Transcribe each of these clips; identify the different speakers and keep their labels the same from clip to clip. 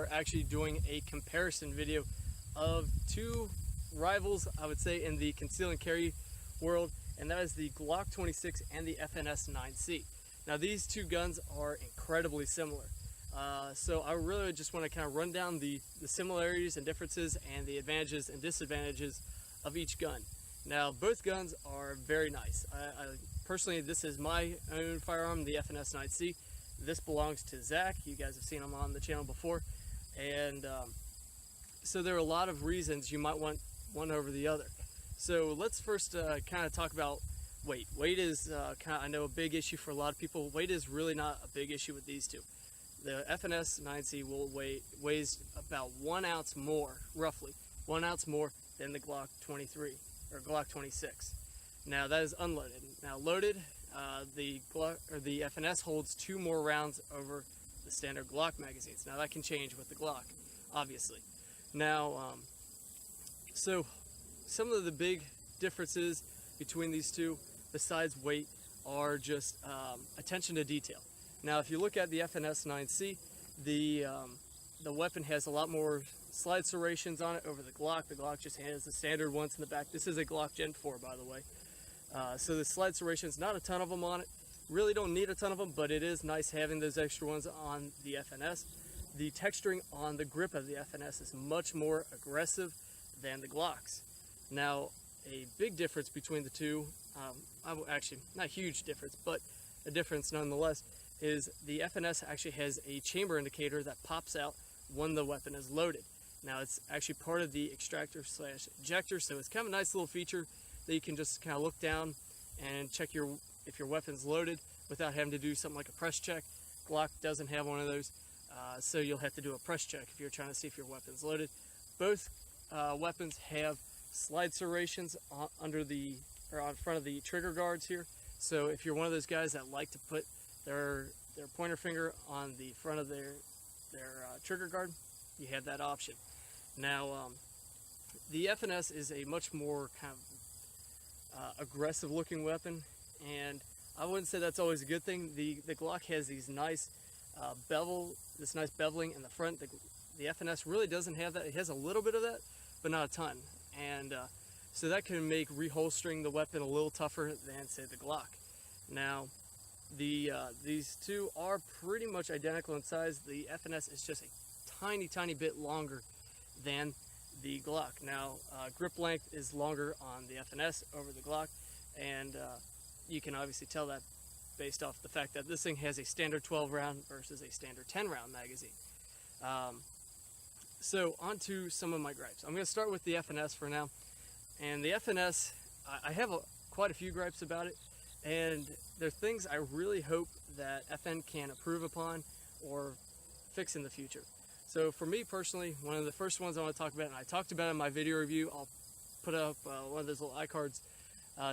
Speaker 1: are actually doing a comparison video of two rivals, I would say, in the conceal and carry world, and that is the Glock 26 and the FNS 9C. Now these two guns are incredibly similar. So I really just want to kind of run down the similarities and differences and the advantages and disadvantages of each gun. Now both guns are very nice. Personally, this is my own firearm, the FNS 9C. This belongs to Zach. You guys have seen him on the channel before. And so there are a lot of reasons you might want one over the other. So let's first kind of talk about weight. Weight is I know, a big issue for a lot of people. Weight is really not a big issue with these two. The FNS 9C weighs about 1 ounce more, roughly 1 ounce more than the Glock 23 or Glock 26. Now that is unloaded. Now loaded, the FNS holds 2 more rounds over the standard Glock magazines. Now that can change with the Glock, obviously. Now, so some of the big differences between these two, besides weight, are just attention to detail. Now, if you look at the FNS 9C, the weapon has a lot more slide serrations on it over the Glock. The Glock just has the standard ones in the back. This is a Glock Gen 4, by the way. So the slide serrations, not a ton of them on it. Really don't need a ton of them, but it is nice having those extra ones on the FNS. The texturing on the grip of the FNS is much more aggressive than the Glocks. Now, a big difference between the two, actually not a huge difference, but a difference nonetheless, is the FNS actually has a chamber indicator that pops out when the weapon is loaded. Now it's actually part of the extractor / ejector, so it's kind of a nice little feature that you can just kind of look down and check if your weapon's loaded without having to do something like a press check. Glock doesn't have one of those, so you'll have to do a press check if you're trying to see if your weapon's loaded. Both weapons have slide serrations on front of the trigger guards here. So if you're one of those guys that like to put their pointer finger on the front of their trigger guard, you have that option. Now, the FNS is a much more kind of aggressive looking weapon, and I wouldn't say that's always a good thing. The Glock has these nice this nice beveling in the front. The FNS really doesn't have that. It has a little bit of that, but not a ton. And so that can make reholstering the weapon a little tougher than, say, the Glock. Now, these two are pretty much identical in size. The FNS is just a tiny bit longer than the Glock. Now, grip length is longer on the FNS over the Glock, and you can obviously tell that based off the fact that this thing has a standard 12 round versus a standard 10 round magazine. So on to some of my gripes. I'm going to start with the FNS for now. And the FNS, I have quite a few gripes about it, and they're things I really hope that FN can improve upon or fix in the future. So for me personally, one of the first ones I want to talk about, and I talked about it in my video review, I'll put up one of those little iCards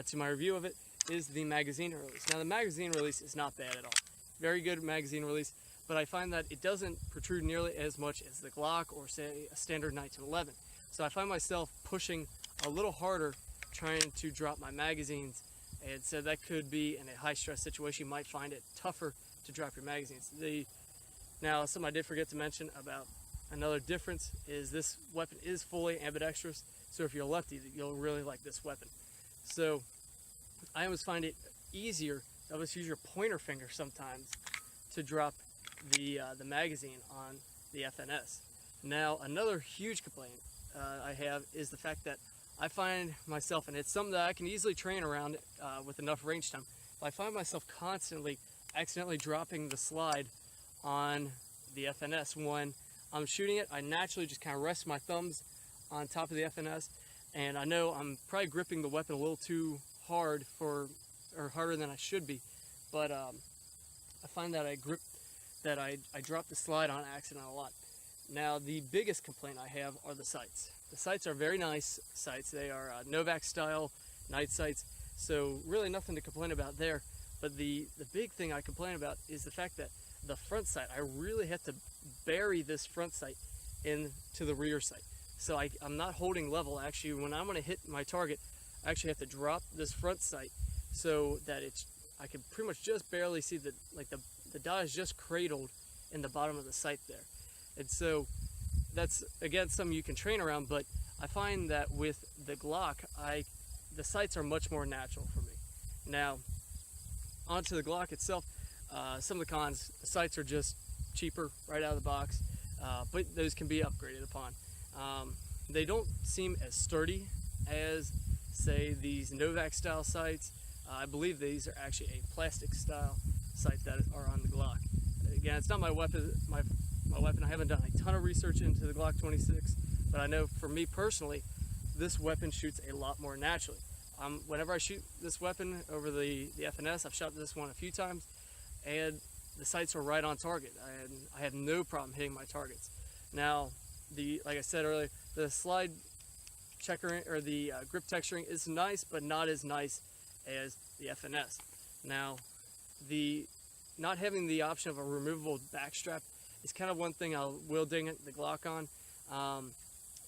Speaker 1: to my review of it, is the magazine release. Now the magazine release is not bad at all. Very good magazine release, but I find that it doesn't protrude nearly as much as the Glock or, say, a standard 1911. So I find myself pushing a little harder trying to drop my magazines, and so that could be in a high stress situation. You might find it tougher to drop your magazines. Now, something I did forget to mention about another difference is this weapon is fully ambidextrous, so if you're a lefty, you'll really like this weapon. So I always find it easier to always use your pointer finger sometimes to drop the magazine on the FNS. Now, another huge complaint I have is the fact that I find myself, and it's something that I can easily train around with enough range time, but I find myself constantly accidentally dropping the slide on the FNS. When I'm shooting it, I naturally just kind of rest my thumbs on top of the FNS, and I know I'm probably gripping the weapon a little too hard or harder than I should be, but I find that I drop the slide on accident a lot. Now, the biggest complaint I have are the sights. The sights are very nice sights. They are Novak style night sights, so really nothing to complain about there. But the big thing I complain about is the fact that the front sight, I really have to bury this front sight into the rear sight. So I'm not holding level. Actually, when I'm going to hit my target, I actually have to drop this front sight so that I can pretty much just barely see the dot is just cradled in the bottom of the sight there. And so that's again something you can train around, but I find that with the Glock, the sights are much more natural for me. Now, onto the Glock itself, some of the cons, the sights are just cheaper right out of the box, but those can be upgraded upon. They don't seem as sturdy as, say, these Novak style sights. I believe these are actually a plastic style sight that are on the Glock. Again, it's not my weapon. My weapon. I haven't done a ton of research into the Glock 26, but I know for me personally, this weapon shoots a lot more naturally. Whenever I shoot this weapon over the FNS, I've shot this one a few times, and the sights are right on target. I have no problem hitting my targets. Now, like I said earlier, the slide checkering or the grip texturing is nice, but not as nice as the FNS. Now, not having the option of a removable backstrap is kind of one thing I will ding the Glock on.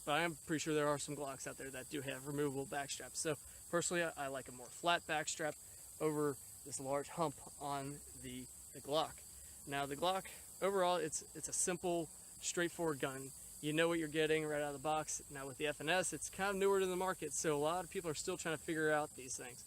Speaker 1: But I am pretty sure there are some Glocks out there that do have removable backstraps. So personally, I like a more flat backstrap over this large hump on the Glock. Now the Glock, overall, it's a simple, straightforward gun. You know what you're getting right out of the box. Now with the FNS, it's kind of newer to the market, so a lot of people are still trying to figure out these things.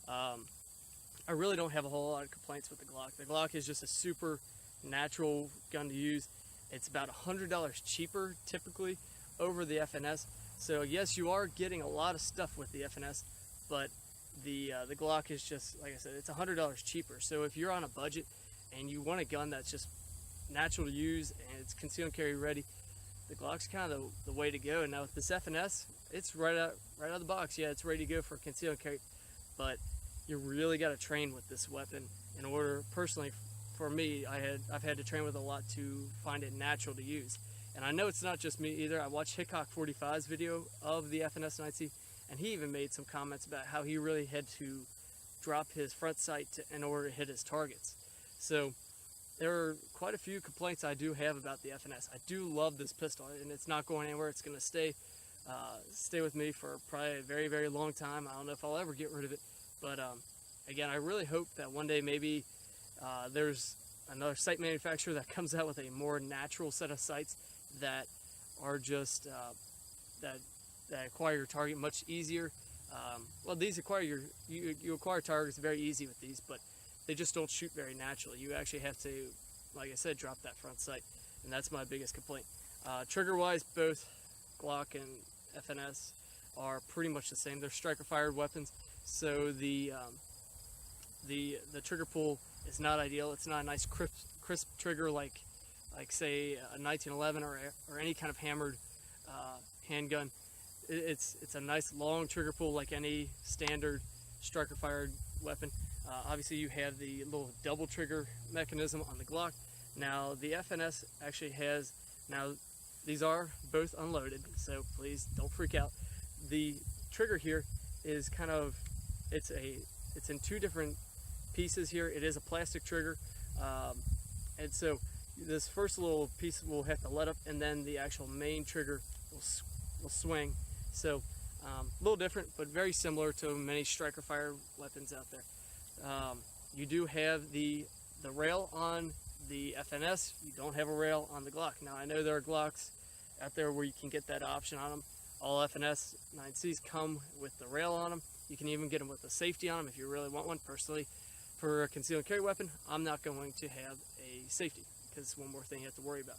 Speaker 1: I really don't have a whole lot of complaints with the Glock. The Glock is just a super natural gun to use. It's about $100 cheaper typically over the FNS. So yes, you are getting a lot of stuff with the FNS, but the Glock is just, like I said, it's $100 cheaper. So if you're on a budget and you want a gun that's just natural to use and it's conceal and carry ready, the Glock's kind of the way to go. And now with this FNS, it's right out of the box. Yeah, it's ready to go for conceal and carry, but you really got to train with this weapon in order. Personally, for me, I've had to train with a lot to find it natural to use. And I know it's not just me either. I watched Hickok 45's video of the FNS 9C, and he even made some comments about how he really had to drop his front sight in order to hit his targets. So there are quite a few complaints I do have about the FNS. I do love this pistol, and it's not going anywhere. It's going to stay with me for probably a very, very long time. I don't know if I'll ever get rid of it. But again, I really hope that one day maybe there's another sight manufacturer that comes out with a more natural set of sights that are just that acquire your target much easier. Well, these you acquire targets very easy with these, but they just don't shoot very naturally. You actually have to, like I said, drop that front sight, and that's my biggest complaint. Trigger-wise, both Glock and FNS are pretty much the same. They're striker-fired weapons. So the trigger pull is not ideal. It's not a nice crisp trigger like say a 1911 or any kind of hammered handgun. It's a nice long trigger pull like any standard striker fired weapon. Obviously you have the little double trigger mechanism on the Glock. Now the FNS actually has, now these are both unloaded, so please don't freak out. The trigger here is kind of, it's in two different pieces here. It is a plastic trigger, and so this first little piece will have to let up, and then the actual main trigger will swing. So a little different, but very similar to many striker fire weapons out there. You do have the rail on the FNS. You don't have a rail on the Glock. Now I know there are Glocks out there where you can get that option on them. All FNS 9Cs come with the rail on them. You can even get them with a safety on them if you really want one. Personally, for a conceal and carry weapon, I'm not going to have a safety because it's one more thing you have to worry about.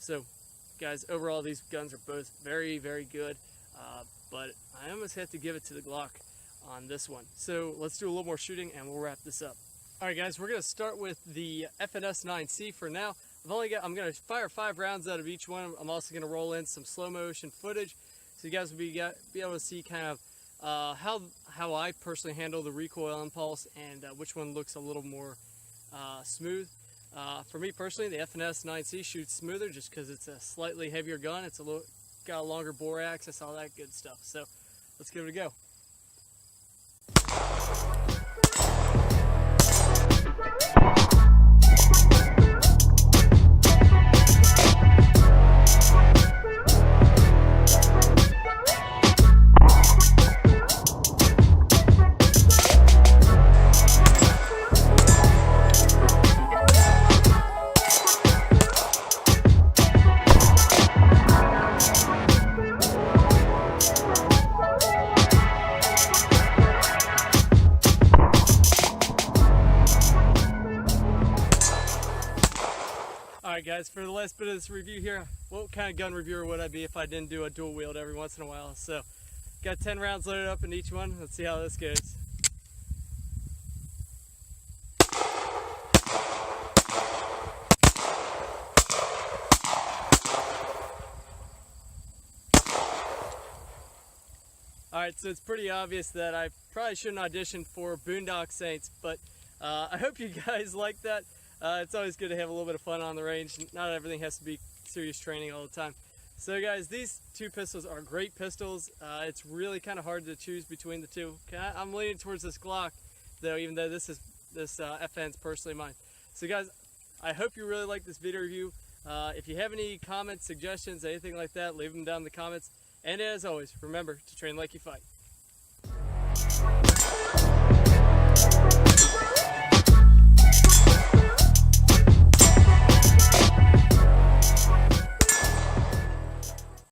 Speaker 1: So guys, overall these guns are both very, very good, but I almost have to give it to the Glock on this one. So let's do a little more shooting and we'll wrap this up. Alright guys, we're going to start with the FNS 9C for now. I'm going to fire 5 rounds out of each one. I'm also going to roll in some slow motion footage so you guys will be able to see kind of how I personally handle the recoil impulse and which one looks a little more smooth. For me personally, the FNS 9C shoots smoother just because it's a slightly heavier gun. It's got a longer bore axis, all that good stuff. So let's give it a go. guys, for the last bit of this review here, what kind of gun reviewer would I be if I didn't do a dual wield every once in a while? So, got 10 rounds loaded up in each one. Let's see how this goes. Alright, so it's pretty obvious that I probably shouldn't audition for Boondock Saints, but I hope you guys like that. It's always good to have a little bit of fun on the range. Not everything has to be serious training all the time. So guys, these two pistols are great pistols. It's really kind of hard to choose between the two. I'm leaning towards this Glock, though, even though this FN's personally mine. So guys, I hope you really like this video review. If you have any comments, suggestions, anything like that, leave them down in the comments. And as always, remember to train like you fight.